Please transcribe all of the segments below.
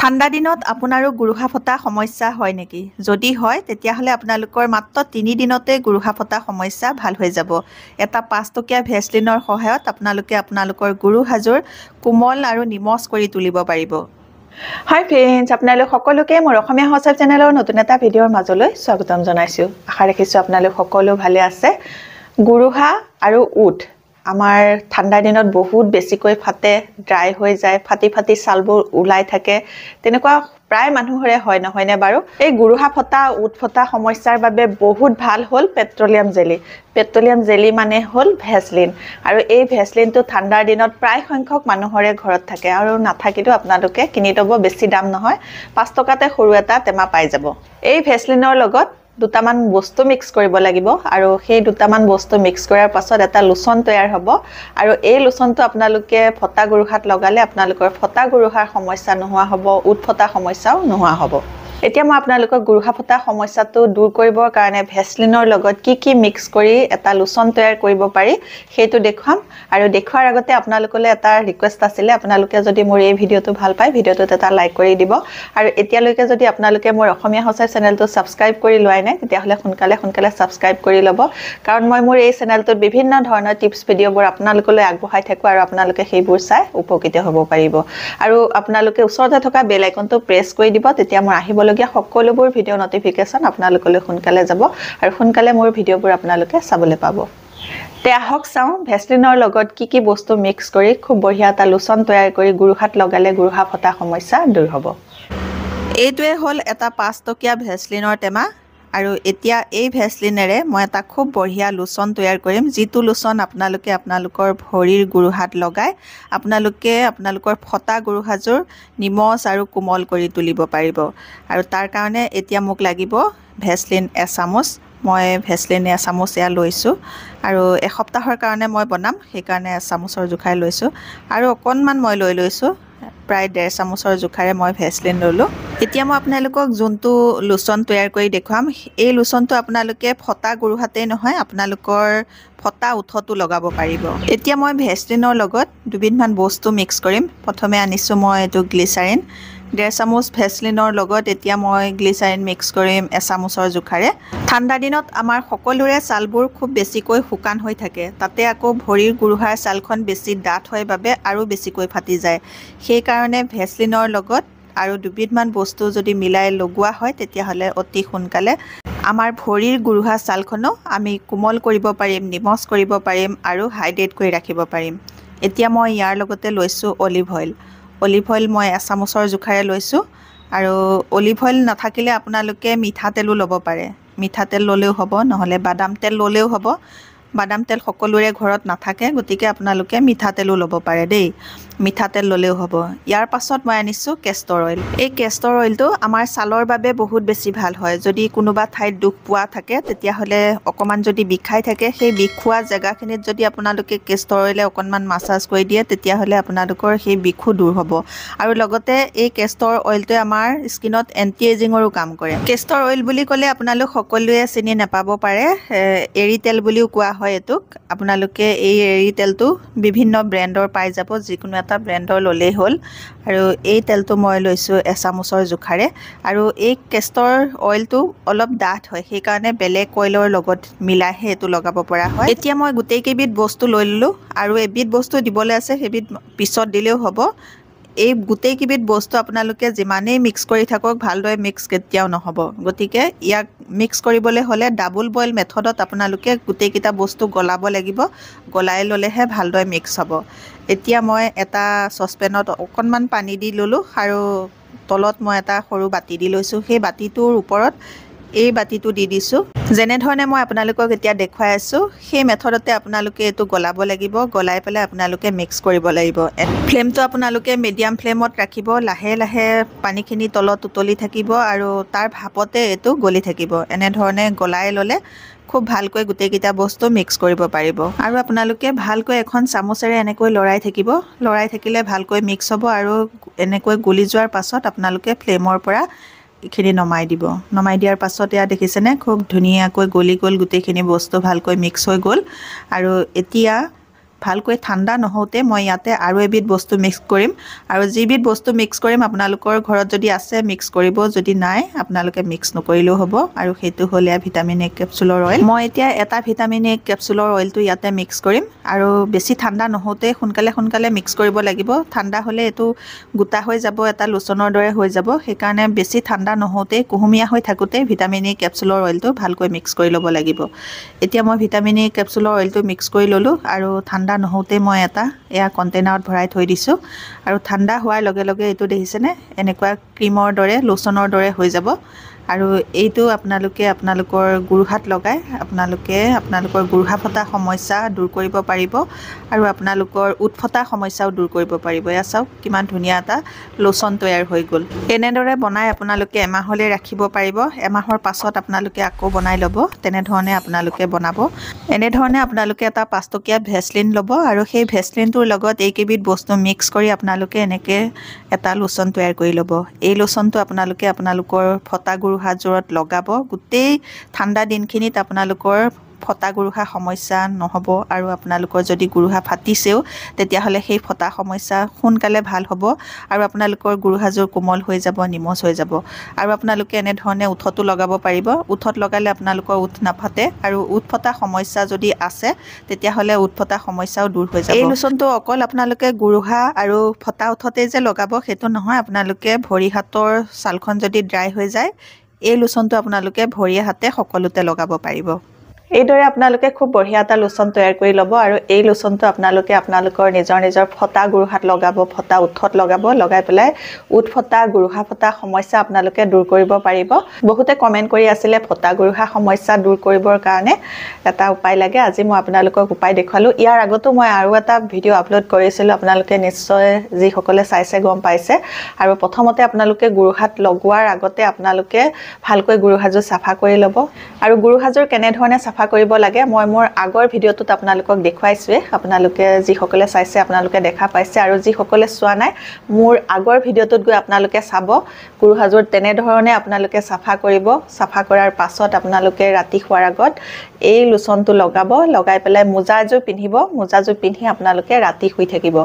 ঠাণ্ডা দিনত আপোনাৰো গুৰুহা ফটা সমস্যা হয় নেকি? যদি হয় তেতিয়াহ'লে আপোনালোকৰ মাত্ৰ 3 দিনতে গুৰুহা ফটা সমস্যা ভাল হৈ যাব। এটা 5 টকীয়া ভেচলিনৰ সহায়ত আপোনালোকে আপোনালোকৰ গুৰুহাজোৰ কোমল আৰু নিমজ কৰি তুলিব পাৰিব। হাই ফ্ৰেণ্ডছ, আপোনালোক সকলোকে মোৰ অসমীয়া হোৱাটছআপ চেনেলৰ নতুন এটা ভিডিঅ'ৰ মাজলৈ স্বাগতম জনাইছোঁ। আশা ৰাখিছোঁ আপোনালোক সকলো ভালে আছে। গুৰুহা আৰু উঠ আমাৰ ঠাণ্ডা দিনত বহুত বেছিকৈ ফাটে, ড্ৰাই হৈ যায়, ফাটি ছালবোৰ ওলাই থাকে। তেনেকুৱা প্ৰায় মানুহৰে হয় নহয়নে বাৰু? এই গুৰুহা ফটা, উঠ ফটা সমস্যাৰ বাবে বহুত ভাল হ'ল পেট্ৰলিয়াম জেলি। পেট্ৰলিয়াম জেলি মানে হ'ল ভেচলিন, আৰু এই ভেচলিনটো ঠাণ্ডাৰ দিনত প্ৰায় সংখ্যক মানুহৰে ঘৰত থাকে, আৰু নাথাকিলেও আপোনালোকে কিনি ল'ব। বেছি দাম নহয়, 5 টকাতে সৰু এটা টেমা পাই যাব। এই ভেচলিনৰ লগত দুটামান বস্তু মিক্স কৰিব লাগিব, আৰু সেই দুটামান বস্তু মিক্স কৰাৰ পাছত এটা লোচন তৈয়াৰ হ'ব, আৰু এই লোচনটো আপোনালোকে ফটা গুৰুহাত লগালে আপোনালোকৰ ফটা গুৰুহাৰ সমস্যা নোহোৱা হ'ব, উঠ ফটা সমস্যাও নোহোৱা হ'ব। এতিয়া মই আপোনালোকক গুৰুহা ফটা সমস্যাটো দূৰ কৰিবৰ কাৰণে ভেচলিনৰ লগত কি মিক্স কৰি এটা লোচন তৈয়াৰ কৰিব পাৰি সেইটো দেখুৱাম। আৰু দেখুৱাৰ আগতে আপোনালোকলৈ এটা ৰিকুৱেষ্ট আছিলে, আপোনালোকে যদি মোৰ এই ভিডিঅ'টো ভাল পায় ভিডিঅ'টোত এটা লাইক কৰি দিব, আৰু এতিয়ালৈকে যদি আপোনালোকে মোৰ অসমীয়া হোৱাটছআপ চেনেলটো ছাবস্ক্ৰাইব কৰি লোৱাই নাই তেতিয়াহ'লে সোনকালে ছাবস্ক্ৰাইব কৰি ল'ব, কাৰণ মই মোৰ এই চেনেলটোত বিভিন্ন ধৰণৰ টিপছ ভিডিঅ'বোৰ আপোনালোকলৈ আগবঢ়াই থাকোঁ, আৰু আপোনালোকে সেইবোৰ চাই উপকৃত হ'ব পাৰিব। আৰু আপোনালোকে ওচৰতে থকা বেল আইকনটো প্ৰেছ কৰি দিব, তেতিয়া মোৰ আহিবলগীয়া সকলোবোৰ ভিডিঅ' নটিফিকেশ্যন আপোনালোকলৈ সোনকালে যাব, আৰু সোনকালে মোৰ ভিডিঅ'বোৰ আপোনালোকে চাবলৈ পাব। তে আহক চাওঁ ভেচলিনৰ লগত কি বস্তু মিক্স কৰি খুব বঢ়িয়া এটা লোচন তৈয়াৰ কৰি গুৰুহাত লগালে গুৰুহা ফটা সমস্যা দূৰ হ'ব। এইটোৱে হ'ল এটা 5 টকীয়া ভেচলিনৰ টেমা, আৰু এতিয়া এই ভেচলিনেৰে মই এটা খুব বঢ়িয়া লোচন তৈয়াৰ কৰিম, যিটো লোচন আপোনালোকে আপোনালোকৰ ভৰিৰ গুৰুহাত লগাই আপোনালোকে আপোনালোকৰ ফটা গুৰুহাজোৰ নিমজ আৰু কোমল কৰি তুলিব পাৰিব। আৰু তাৰ কাৰণে এতিয়া মোক লাগিব ভেচলিন এচামুচ। মই ভেচলিন এচামুচ এয়া লৈছোঁ, আৰু এসপ্তাহৰ কাৰণে মই বনাম, সেইকাৰণে এচামুচৰ জোখাৰে লৈছোঁ, আৰু অকণমান মই লৈছোঁ প্ৰায় 1.5 চামুচৰ জোখাৰে মই ভেচলিন ল'লোঁ। এতিয়া মই আপোনালোকক যোনটো লোচন তৈয়াৰ কৰি দেখুৱাম, এই লোচনটো আপোনালোকে ফটা গুৰুহাতেই নহয় আপোনালোকৰ ফটা উঠতো লগাব পাৰিব। এতিয়া মই ভেচলিনৰ লগত দুবিধমান বস্তু মিক্স কৰিম। প্ৰথমে আনিছোঁ মই এইটো গ্লিচাৰিন, 1.5 চামুচ ভেচলিনৰ লগত এতিয়া মই গ্লিচাৰিন মিক্স কৰিম এচামুচৰ জোখাৰে। ঠাণ্ডা দিনত আমাৰ সকলোৰে ছালবোৰ খুব বেছিকৈ শুকান হৈ থাকে, তাতে আকৌ ভৰিৰ গুৰুহাৰ ছালখন বেছি ডাঠ হয় বাবে আৰু বেছিকৈ ফাটি যায়। সেইকাৰণে ভেচলিনৰ লগত আৰু দুবিধমান বস্তু যদি মিলাই লগোৱা হয় তেতিয়াহ'লে অতি সোনকালে আমাৰ ভৰিৰ গুৰুহা ছালখনো আমি কোমল কৰিব পাৰিম, নিমজ কৰিব পাৰিম, আৰু হাইড্ৰেট কৰি ৰাখিব পাৰিম। এতিয়া মই ইয়াৰ লগতে লৈছোঁ অলিভ অইল। অলিভ অইল মই এচামুচৰ জোখাৰে লৈছোঁ, আৰু অলিভ অইল নাথাকিলে আপোনালোকে মিঠাতেলো ল'ব পাৰে। মিঠাতেল ল'লেও হ'ব, নহ'লে বাদাম তেল ল'লেও হ'ব। বাদাম তেল সকলোৰে ঘৰত নাথাকে, গতিকে আপোনালোকে মিঠাতেলো ল'ব পাৰে দেই, মিঠাতেল ল'লেও হ'ব। ইয়াৰ পাছত মই আনিছোঁ কেষ্টৰ অইল। এই কেষ্টৰ অইলটো আমাৰ ছালৰ বাবে বহুত বেছি ভাল হয়। যদি কোনোবা ঠাইত দুখ পোৱা থাকে তেতিয়াহ'লে অকণমান যদি বিষাই থাকে, সেই বিষোৱা জেগাখিনিত যদি আপোনালোকে কেষ্টৰ অইলে অকণমান মাছাজ কৰি দিয়ে তেতিয়াহ'লে আপোনালোকৰ সেই বিষো দূৰ হ'ব। আৰু লগতে এই কেষ্টৰ অইলটোৱে আমাৰ স্কিনত এণ্টি এজিঙৰো কাম কৰে। কেষ্টৰ অইল বুলি ক'লে আপোনালোক সকলোৱে চিনি নাপাব পাৰে, এৰী তেল বুলিও কোৱা হয় এইটোক। আপোনালোকে এই এৰী তেলটো বিভিন্ন ব্ৰেণ্ডৰ পাই যাব, যিকোনো এটা ব্ৰেণ্ডৰ ল'লেই হ'ল। আৰু এই তেলটো মই লৈছোঁ এচামুচৰ জোখাৰে, আৰু এই কেষ্টৰ অইলটো অলপ ডাঠ হয়, সেইকাৰণে বেলেগ অইলৰ লগত মিলাইহে এইটো লগাব পৰা হয়। এতিয়া মই গোটেইকেইবিধ বস্তু লৈ ল'লোঁ, আৰু এবিধ বস্তু দিবলৈ আছে সেইবিধ পিছত দিলেও হ'ব। এই গোটেইকেইবিধ বস্তু আপোনালোকে যিমানেই মিক্স কৰি থাকক ভালদৰে মিক্স কেতিয়াও নহ'ব, গতিকে ইয়াক মিক্স কৰিবলৈ হ'লে ডাবল বইল মেথডত আপোনালোকে গোটেইকেইটা বস্তু গলাব লাগিব, গলাই ল'লেহে ভালদৰে মিক্স হ'ব। এতিয়া মই এটা চচপেনত অকণমান পানী দি ল'লোঁ, আৰু তলত মই এটা সৰু বাতি দি লৈছোঁ। সেই বাতিটোৰ ওপৰত এই বাতিটো দি দিছোঁ। যেনেধৰণে মই আপোনালোকক এতিয়া দেখুৱাই আছোঁ সেই মেথডতে আপোনালোকে এইটো গলাব লাগিব, গলাই পেলাই আপোনালোকে মিক্স কৰিব লাগিব। ফ্লেমটো আপোনালোকে মিডিয়াম ফ্লেমত ৰাখিব, লাহে লাহে পানীখিনি তলত উতলি থাকিব, আৰু তাৰ ভাপতে এইটো গলি থাকিব। এনেধৰণে গলাই ল'লে খুব ভালকৈ গোটেইকেইটা বস্তু মিক্স কৰিব পাৰিব। আৰু আপোনালোকে ভালকৈ এখন চামুচেৰে এনেকৈ লৰাই থাকিব, লৰাই থাকিলে ভালকৈ মিক্স হ'ব, আৰু এনেকৈ গলি যোৱাৰ পাছত আপোনালোকে ফ্লেমৰ পৰা এইখিনি নমাই দিব। নমাই দিয়াৰ পাছত এয়া দেখিছেনে খুব ধুনীয়াকৈ গলি গ'ল, গোটেইখিনি বস্তু ভালকৈ মিক্স হৈ গ'ল। আৰু এতিয়া ভালকৈ ঠাণ্ডা নহওঁতে মই ইয়াতে আৰু এবিধ বস্তু মিক্স কৰিম আৰু যিবিধ বস্তু মিক্স কৰিম আপোনালোকৰ ঘৰত যদি আছে মিক্স কৰিব যদি নাই আপোনালোকে মিক্স নকৰিলেও হ'ব আৰু সেইটো হ'ল ভিটামিন এ কেপচুলৰ অইল মই এতিয়া এটা ভিটামিন এ কেপচুলৰ অইলটো ইয়াতে মিক্স কৰিম আৰু বেছি ঠাণ্ডা নহওঁতে সোনকালে মিক্স কৰিব লাগিব ঠাণ্ডা হ'লে এইটো গোটা হৈ যাব এটা লোচনৰ দৰে হৈ যাব সেইকাৰণে বেছি ঠাণ্ডা নহওঁতে কুহুমীয়া হৈ থাকোঁতে ভিটামিন এ কেপচুলৰ অইলটো ভালকৈ মিক্স কৰি ল'ব লাগিব এতিয়া মই ভিটামিন এ কেপচুলৰ অইলটো মিক্স কৰি ল'লোঁ আৰু ঠাণ্ডা নহওঁতে মই এটা এয়া কণ্টেইনাৰত ভৰাই থৈ দিছোঁ আৰু ঠাণ্ডা হোৱাৰ লগে লগে এইটো দেখিছেনে এনেকুৱা ক্ৰীমৰ দৰে লোচনৰ দৰে হৈ যাব আৰু এইটো আপোনালোকে আপোনালোকৰ গুৰুহাত লগাই আপোনালোকৰ গুৰুহা ফটা সমস্যা দূৰ কৰিব পাৰিব আৰু আপোনালোকৰ উঠ ফটা সমস্যাও দূৰ কৰিব পাৰিব এয়া চাওক কিমান ধুনীয়া এটা লোচন তৈয়াৰ হৈ গ'ল এনেদৰে বনাই আপোনালোকে এমাহলৈ ৰাখিব পাৰিব এমাহৰ পাছত আপোনালোকে আকৌ বনাই ল'ব তেনেধৰণে আপোনালোকে বনাব এনেধৰণে আপোনালোকে এটা 5 টকীয়া ভেসলিন ল'ব আৰু সেই ভেসলিনটোৰ লগত এইকেইবিধ বস্তু মিক্স কৰি আপোনালোকে এনেকৈ এটা লোচন তৈয়াৰ কৰি ল'ব এই লোচনটো আপোনালোকে আপোনালোকৰ ফটা গুৰুহাযোৰত লগাব গোটেই ঠাণ্ডা দিনখিনিত আপোনালোকৰ ফটা গুৰুহা সমস্যা নহ'ব আৰু আপোনালোকৰ যদি গুৰুহা ফাটিছেও তেতিয়াহ'লে সেই ফটা সমস্যা সোনকালে ভাল হ'ব আৰু আপোনালোকৰ গুৰুহাযোৰ কোমল হৈ যাব নিমজ হৈ যাব আৰু আপোনালোকে এনেধৰণে উঠতো লগাব পাৰিব উঠত লগালে আপোনালোকৰ উঠ নাফাটে আৰু উঠ ফটা সমস্যা যদি আছে তেতিয়াহ'লে উঠ ফটা সমস্যাও দূৰ হৈ যাব এই লোচনটো অকল আপোনালোকে গুৰুহা আৰু ফটা উঠতে যে লগাব সেইটো নহয় আপোনালোকে ভৰি হাতৰ ছালখন যদি ড্ৰাই হৈ যায় এই লোচনটো আপোনালোকে ভৰি হাতে সকলোতে লগাব পাৰিব এইদৰে আপোনালোকে খুব বঢ়িয়া এটা লোচন তৈয়াৰ কৰি ল'ব আৰু এই লোচনটো আপোনালোকে আপোনালোকৰ নিজৰ ফটা গুৰুহাত লগাব ফটা উঠত লগাই পেলাই উঠ ফটা গুৰুহা ফটা সমস্যা আপোনালোকে দূৰ কৰিব পাৰিব বহুতে কমেন্ট কৰি আছিলে ফটা গুৰুহা সমস্যা দূৰ কৰিবৰ কাৰণে এটা উপায় লাগে আজি মই আপোনালোকক উপায় দেখালো ইয়াৰ আগতো মই আৰু এটা ভিডিও আপলোড কৰিছিলো আপোনালোকে নিশ্চয় যি সকলে চাইছে গম পাইছে আৰু প্ৰথমতে আপোনালোকে গুৰুহাত লগোৱাৰ আগতে আপোনালোকে ভালকৈ গুৰুহাজু সাফা কৰি ল'ব আৰু গুৰুহাজুৰ কেনে ধৰণে সাফা কৰিব লাগে মই মোৰ আগৰ ভিডিওটোত আপোনালোকক দেখুৱাইছোৱে আপোনালোকে যি সকলে চাইছে আপোনালোকে দেখা পাইছে আৰু যি সকলে চোৱা নাই মোৰ আগৰ ভিডিওটোত গৈ আপোনালোকে চাব গুৰুহাজুৰ তেনে ধৰণে আপোনালোকে সাফা কৰিব সাফা কৰাৰ পাছত আপোনালোকে ৰাতি খোৱাৰ আগত এই লোচনটো লগাই পেলাই মোজাযোৰ পিন্ধিব মোজাযোৰ পিন্ধি আপোনালোকে ৰাতি শুই থাকিব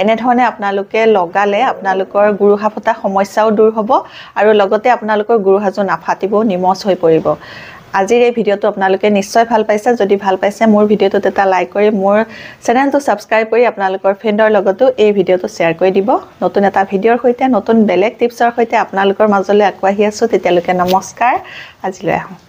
এনে ধৰণে আপোনালোকে লগালে আপোনালোকৰ গুৰুহা ফটা সমস্যাও দূৰ হ'ব আৰু লগতে আপোনালোকৰ গুৰুহাজু নাফাটিব নিমজ হৈ পৰিব আজিৰ এই ভিডিওটো আপোনালোকে নিশ্চয় ভাল পাইছে যদি ভাল পাইছে মোৰ ভিডিওটোত এটা লাইক কৰি মোৰ চেনেলটো সাবস্ক্ৰাইব কৰি আপোনালোকৰ ফ্ৰেণ্ডৰ লগতো এই ভিডিওটো শেয়াৰ কৰি দিব নতুন এটা ভিডিওৰ সৈতে নতুন বেলেগ টিপছৰ সৈতে আপোনালোকৰ মাজলৈ আকোৱাহি আছো তেতিয়ালৈকে নমস্কাৰ আজিলৈ আহো